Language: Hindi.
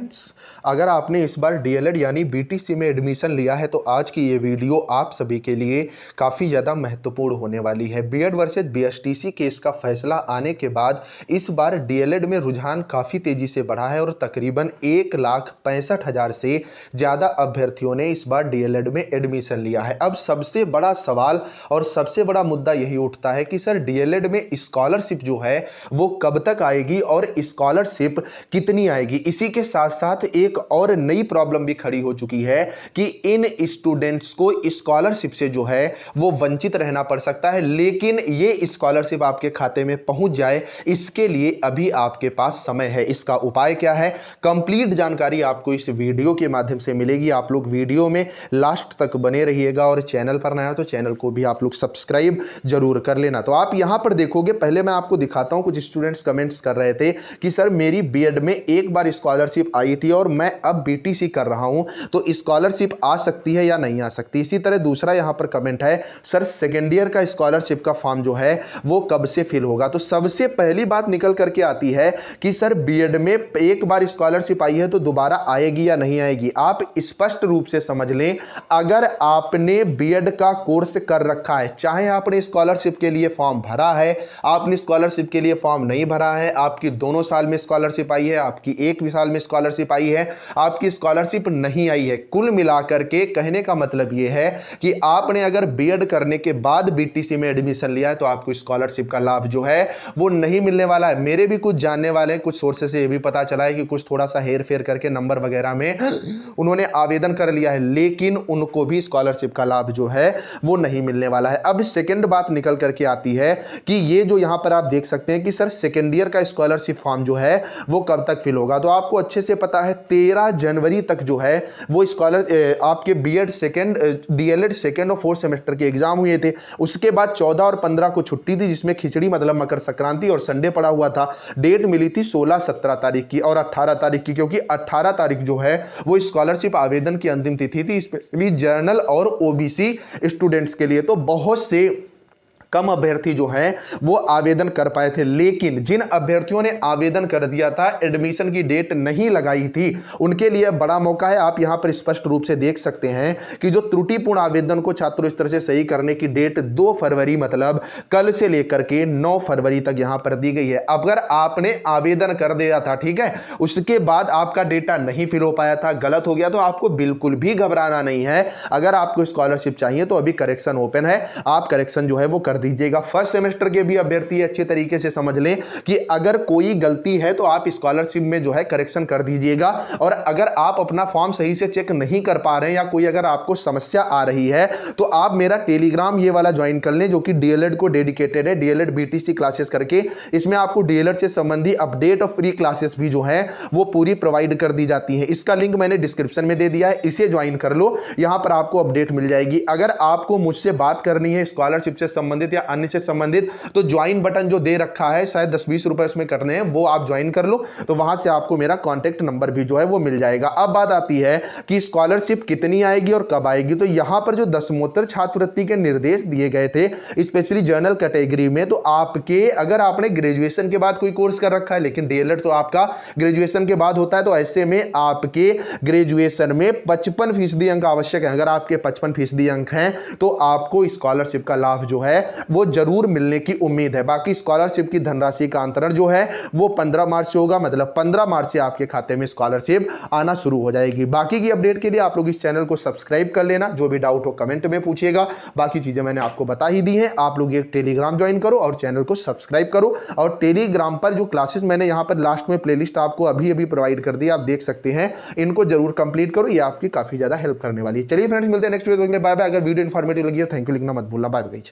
स्टूडेंट्स, अगर आपने इस बार डीएलएड यानी बीटीसी में एडमिशन लिया है तो आज की ये वीडियो आप सभी के लिए काफ़ी ज़्यादा महत्वपूर्ण होने वाली है। बीएड वर्सेस बीएसटीसी केस का फैसला आने के बाद इस बार डीएलएड में रुझान काफ़ी तेज़ी से बढ़ा है और तकरीबन 1,65,000 से ज़्यादा अभ्यर्थियों ने इस बार डीएलएड में एडमिशन लिया है। अब सबसे बड़ा सवाल और सबसे बड़ा मुद्दा यही उठता है कि सर डीएलएड में स्कॉलरशिप जो है वो कब तक आएगी और स्कॉलरशिप कितनी आएगी। इसी के साथ साथ एक और नई प्रॉब्लम भी खड़ी हो चुकी है कि इन स्टूडेंट्स को स्कॉलरशिप से जो है वो वंचित रहना पड़ सकता है, लेकिन ये स्कॉलरशिप आपके खाते में पहुंच जाए इसके लिए अभी आपके पास समय है। इसका उपाय क्या है, कंप्लीट जानकारी आपको इस वीडियो के माध्यम से मिलेगी। आप लोग वीडियो में लास्ट तक बने रहिएगा और चैनल पर नया हो तो चैनल को भी आप लोग सब्सक्राइब जरूर कर लेना। तो आप यहां पर देखोगे, पहले मैं आपको दिखाता हूं, कुछ स्टूडेंट्स कमेंट्स कर रहे थे कि सर मेरी बीएड में एक बार स्कॉलरशिप आई थी और मैं अब बीटीसी कर रहा हूं तो स्कॉलरशिप आ सकती है या नहीं आ सकती। इसी तरह दूसरा यहां पर कमेंट है, सर सेकेंड ईयर का स्कॉलरशिप का फॉर्म जो है वो कब से फिल होगा। तो सबसे पहली बात निकल करके आती है कि सर बीएड में एक बार स्कॉलरशिप आई है तो दोबारा आएगी या नहीं आएगी। आप स्पष्ट रूप से समझ लें, अगर आपने बीएड का कोर्स कर रखा है, चाहे आपने स्कॉलरशिप के लिए फॉर्म भरा है, आपने स्कॉलरशिप के लिए फॉर्म नहीं भरा है, आपकी दोनों साल में स्कॉलरशिप आई है, आपकी एक भी साल में स्कॉलरशिप आई है, आपकी स्कॉलरशिप नहीं आई है, कुल मिलाकर के कहने का मतलब यह है कि आपने अगर बीएड करने के बाद बीटीसी में एडमिशन लिया है तो आपको स्कॉलरशिप का लाभ जो है वो नहीं मिलने वाला है। मेरे भी कुछ जानने वाले हैं, कुछ सोर्सेस से यह भी पता चला है कि कुछ थोड़ा सा हेर फेर करके नंबर वगैरह में उन्होंने आवेदन कर लिया है, लेकिन उनको भी स्कॉलरशिप का लाभ जो है वो नहीं मिलने वाला है। अब सेकंड बात निकल करके आती है कि ये जो यहां पर आप देख सकते हैं कि सर सेकेंड ईयर का स्कॉलरशिप फॉर्म जो है वो कब तक फिल होगा। तो आपको अच्छे से पता है 13 जनवरी तक जो है वो आपके बीएड सेकेंड डीएलएड सेकेंड और फोर्थ सेमेस्टर के एग्जाम हुए थे। उसके बाद 14 और 15 को छुट्टी थी, जिसमें खिचड़ी मतलब मकर संक्रांति और संडे पड़ा हुआ था। डेट मिली थी 16-17 तारीख की और 18 तारीख की, क्योंकि 18 तारीख जो है वो स्कॉलरशिप आवेदन की अंतिम तिथि थी, स्पेशली जर्नल और ओबीसी स्टूडेंट्स के लिए। तो बहुत से कम अभ्यर्थी जो हैं वो आवेदन कर पाए थे, लेकिन जिन अभ्यर्थियों ने आवेदन कर दिया था, एडमिशन की डेट नहीं लगाई थी, उनके लिए बड़ा मौका है। आप यहां पर स्पष्ट रूप से देख सकते हैं कि जो त्रुटिपूर्ण आवेदन को छात्रों इस तरह से सही करने की डेट 2 फरवरी मतलब कल से लेकर के 9 फरवरी तक यहां पर दी गई है। अगर आपने आवेदन कर दिया था, ठीक है, उसके बाद आपका डेटा नहीं फिल हो पाया था, गलत हो गया, तो आपको बिल्कुल भी घबराना नहीं है। अगर आपको स्कॉलरशिप चाहिए तो अभी करेक्शन ओपन है, आप करेक्शन जो है वो कर दीजिएगा। फर्स्ट सेमेस्टर के भी अभ्यर्थी अच्छे तरीके से समझ लें कि अगर कोई गलती है तो आप स्कॉलरशिप में जो है करेक्शन कर दीजिएगा। और अगर आप अपना फॉर्म सही से चेक नहीं कर पा रहे हैं या कोई अगर आपको समस्या आ रही है तो आप मेरा टेलीग्राम ये वाला ज्वाइन कर लें, जो कि डीएलएड को डेडिकेटेड है, डीएलएड बीटीसी क्लासेस करके। इसमें आपको डीएलएड से संबंधी अपडेट और फ्री क्लासेस भी जो है वो पूरी प्रोवाइड कर दी जाती है। इसका लिंक मैंने डिस्क्रिप्शन में दे दिया है, इसे ज्वाइन कर लो, यहां पर आपको अपडेट मिल जाएगी। अगर आपको मुझसे बात करनी है स्कॉलरशिप से संबंधित या अन्य से संबंधित तो ज्वाइन बटन जो दे रखा है, शायद 10-20 रुपए उसमें कटने हैं, वो आप ज्वाइन कर लो, तो वहां से आपको मेरा कांटेक्ट नंबर भी जो है वो मिल जाएगा। अब बात आती है कि स्कॉलरशिप कितनी आएगी और कब आएगी। तो यहां पर जो दसमोत्तर छात्रवृत्ति के निर्देश दिए गए थे स्पेशली जर्नल कैटेगरी में, तो आपके अगर आपने ग्रेजुएशन के बाद कोई कोर्स कर रखा है, लेकिन डीएलएड तो आपका ग्रेजुएशन के बाद होता है, तो ऐसे में आपके ग्रेजुएशन में 55% अंक आवश्यक है। अगर आपके 55% अंक हैं तो आपको स्कॉलरशिप का लाभ जो है वो जरूर मिलने की उम्मीद है। बाकी स्कॉलरशिप की धनराशि का अंतरण जो है वो 15 मार्च से होगा, मतलब 15 मार्च से आपके खाते में स्कॉलरशिप आना शुरू हो जाएगी। बाकी की अपडेट के लिए आप लोग इस चैनल को सब्सक्राइब कर लेना, जो भी डाउट हो कमेंट में पूछिएगा। बाकी चीजें मैंने आपको बता ही दी हैं। आप लोग ये टेलीग्राम ज्वाइन करो और चैनल को सब्सक्राइब करो, और टेलीग्राम पर जो क्लासेस मैंने यहां पर लास्ट में प्लेलिस्ट आपको अभी अभी प्रोवाइड कर दी, आप देख सकते हैं, इनको जरूर कंप्लीट करो, ये आपकी काफी ज्यादा हेल्प करने वाली है। चलिए फ्रेंड्स, मिलते हैं नेक्स्ट वीडियो में। Bye bye. अगर वीडियो इंफॉर्मेटिव लगी हो थैंक यू लिखना मत भूलना। Bye bye.